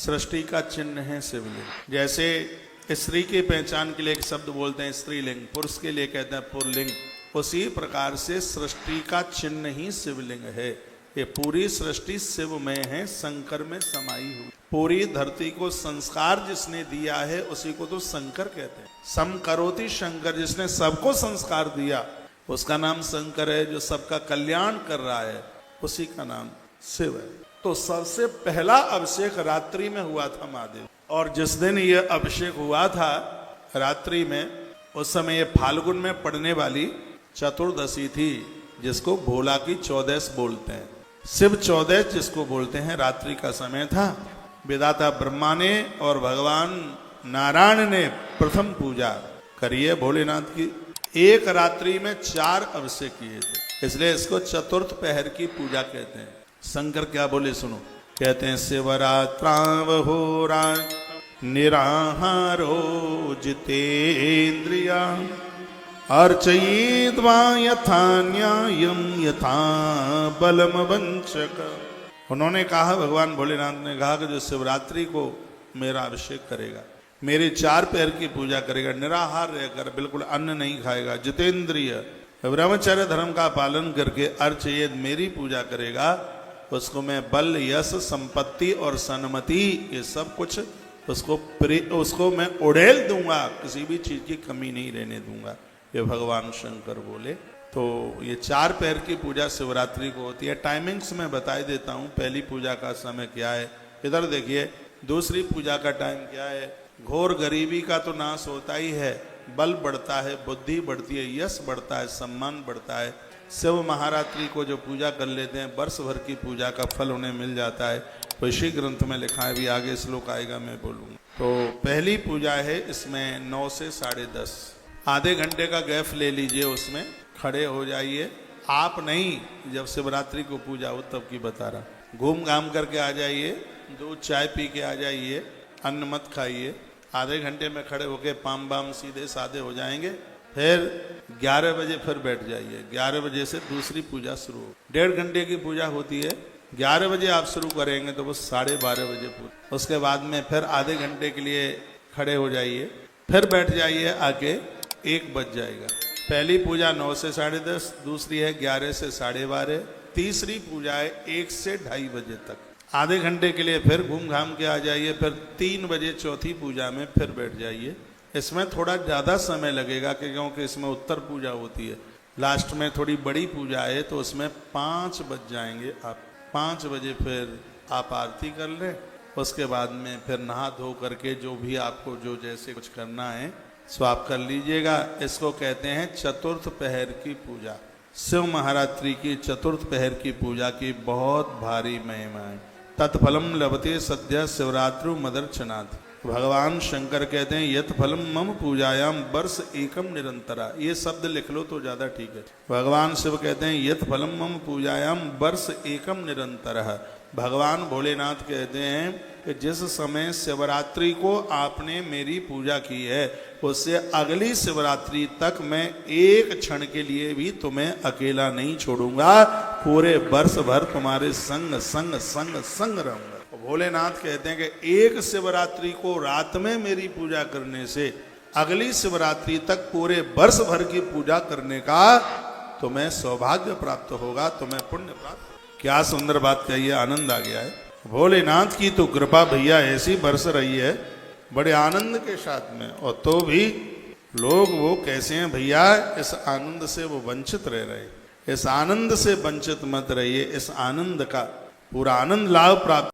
सृष्टि का चिन्ह है शिवलिंग। जैसे स्त्री की पहचान के लिए एक शब्द बोलते हैं स्त्रीलिंग, पुरुष के लिए कहते हैं पुल्लिंग, उसी प्रकार से सृष्टि का चिन्ह ही शिवलिंग है। ये पूरी सृष्टि शिवमय है, शंकर में समाई हुई। पूरी धरती को संस्कार जिसने दिया है उसी को तो शंकर कहते हैं। सम करोति शंकर, जिसने सबको संस्कार दिया उसका नाम शंकर है। जो सबका कल्याण कर रहा है उसी का नाम शिव है। तो सबसे पहला अभिषेक रात्रि में हुआ था महादेव, और जिस दिन ये अभिषेक हुआ था रात्रि में, उस समय ये फाल्गुन में पड़ने वाली चतुर्दशी थी, जिसको भोला की चौदस बोलते हैं, शिव चौदस जिसको बोलते हैं। रात्रि का समय था। विधाता ब्रह्मा ने और भगवान नारायण ने प्रथम पूजा करी है भोलेनाथ की। एक रात्रि में 4 अभिषेक किए थे, इसलिए इसको चतुर्थ पहर की पूजा कहते हैं। शंकर क्या बोले सुनो, कहते हैं शिवरात्रावहोरा निराहारो जितेन्द्रिया अर्चयित्वा यथा न्यायं यथा बलम वंचक। उन्होंने कहा, भगवान भोलेनाथ ने कहा कि जो शिवरात्रि को मेरा अभिषेक करेगा, मेरे 4 पैर की पूजा करेगा, निराहार रहकर बिल्कुल अन्न नहीं खाएगा, जितेंद्रिय ब्रह्मचर्य धर्म का पालन करके अर्चयित मेरी पूजा करेगा, उसको मैं बल यश संपत्ति और सन्मति ये सब कुछ उसको मैं उड़ेल दूंगा, किसी भी चीज की कमी नहीं रहने दूंगा, ये भगवान शंकर बोले। तो ये 4 पैर की पूजा शिवरात्रि को होती है। टाइमिंग्स में बता देता हूँ। पहली पूजा का समय क्या है, इधर देखिए। दूसरी पूजा का टाइम क्या है। घोर गरीबी का तो नाश होता ही है, बल बढ़ता है, बुद्धि बढ़ती है, यश बढ़ता है, सम्मान बढ़ता है। शिव महारात्रि को जो पूजा कर लेते हैं, वर्ष भर की पूजा का फल उन्हें मिल जाता है। तो इसी ग्रंथ में लिखा है, भी आगे श्लोक आएगा मैं बोलूँगा। तो पहली पूजा है, इसमें 9 से 10:30 आधे घंटे का गैप ले लीजिए, उसमें खड़े हो जाइए। आप नहीं, जब शिवरात्रि को पूजा हो तब की बता रहा। घूम घाम करके आ जाइए, दूध चाय पी के आ जाइए, अन्न मत खाइए। आधे घंटे में खड़े होके पाम बाम सीधे साधे हो जाएंगे। फिर 11 बजे फिर बैठ जाइए। 11 बजे से दूसरी पूजा शुरू हो। 1.5 घंटे की पूजा होती है। 11 बजे आप शुरू करेंगे तो वो 12:30 बजे पूजा। उसके बाद में फिर आधे घंटे के लिए खड़े हो जाइए, फिर बैठ जाइए, आके 1 बज जाएगा। पहली पूजा 9 से 10:30, दूसरी है 11 से 12:30, तीसरी पूजा है 1 से 2:30 बजे तक। आधे घंटे के लिए फिर घूम घाम के आ जाइए, फिर 3 बजे चौथी पूजा में फिर बैठ जाइए। इसमें थोड़ा ज़्यादा समय लगेगा क्योंकि इसमें उत्तर पूजा होती है। लास्ट में थोड़ी बड़ी पूजा है तो उसमें 5 बज जाएंगे। आप 5 बजे फिर आप आरती कर लें। उसके बाद में फिर नहा धो करके जो भी आपको जो जैसे कुछ करना है सो आप कर लीजिएगा। इसको कहते हैं चतुर्थ पहर की पूजा। शिव महारात्रि की चतुर्थ पहर की पूजा की बहुत भारी महिमा है। तत्फलम लभते सद्य शिवरात्रु मदर्चनाथ। भगवान शंकर कहते हैं यत फलम मम पूजायाम वर्ष एकम निरंतरा। ये शब्द लिख लो तो ज्यादा ठीक है। भगवान शिव कहते हैं यत फलम मम पूजायाम वर्ष एकम निरंतरः। भगवान भोलेनाथ कहते हैं कि जिस समय शिवरात्रि को आपने मेरी पूजा की है, उससे अगली शिवरात्रि तक मैं एक क्षण के लिए भी तुम्हें अकेला नहीं छोड़ूंगा, पूरे वर्ष भर तुम्हारे संग संग संग संग रहूंगा। भोलेनाथ कहते हैं कि एक शिवरात्रि को रात में मेरी पूजा करने से अगली शिवरात्रि तक पूरे वर्ष भर की पूजा करने का तुम्हें सौभाग्य प्राप्त होगा, तुम्हें पुण्य प्राप्त। क्या सुंदर बात कही है, आनंद आ गया है। भोलेनाथ की तो कृपा भैया ऐसी बरस रही है बड़े आनंद के साथ में। और तो भी लोग वो कैसे हैं भैया, इस आनंद से वो वंचित रह रहे। इस आनंद से वंचित मत रहिए। इस आनंद का पूरा आनंद लाभ प्राप्त